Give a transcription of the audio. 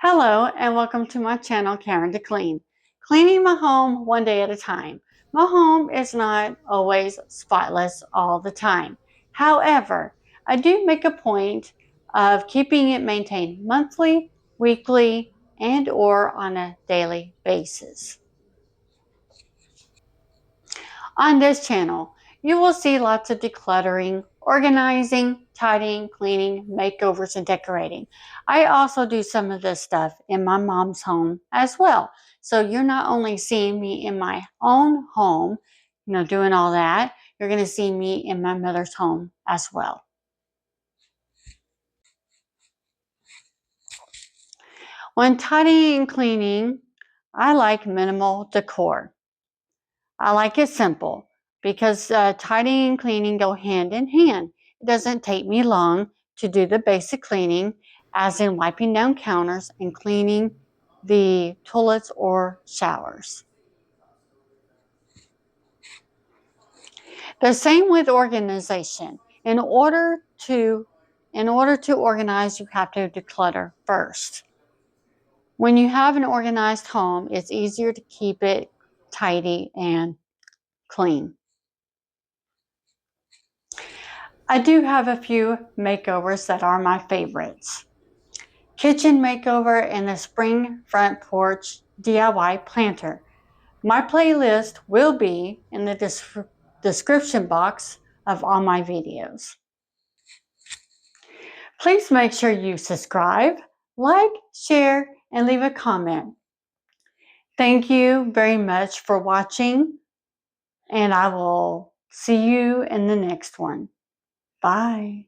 Hello and welcome to my channel, Karen to Clean. Cleaning my home one day at a time. My home is not always spotless all the time. However, I do make a point of keeping it maintained monthly, weekly, and or on a daily basis. On this channel, you will see lots of decluttering, organizing, tidying, cleaning, makeovers, and decorating. I also do some of this stuff in my mom's home as well. So you're not only seeing me in my own home, doing all that, you're going to see me in my mother's home as well. When tidying and cleaning, I like minimal decor. I like it simple because tidying and cleaning go hand in hand. It doesn't take me long to do the basic cleaning, as in wiping down counters and cleaning the toilets or showers. The same with organization. In order to organize, you have to declutter first. When you have an organized home, it's easier to keep it tidy and clean. I do have a few makeovers that are my favorites. Kitchen makeover and the spring front porch DIY planter. My playlist will be in the description box of all my videos. Please make sure you subscribe, like, share, and leave a comment. Thank you very much for watching, and I will see you in the next one. Bye.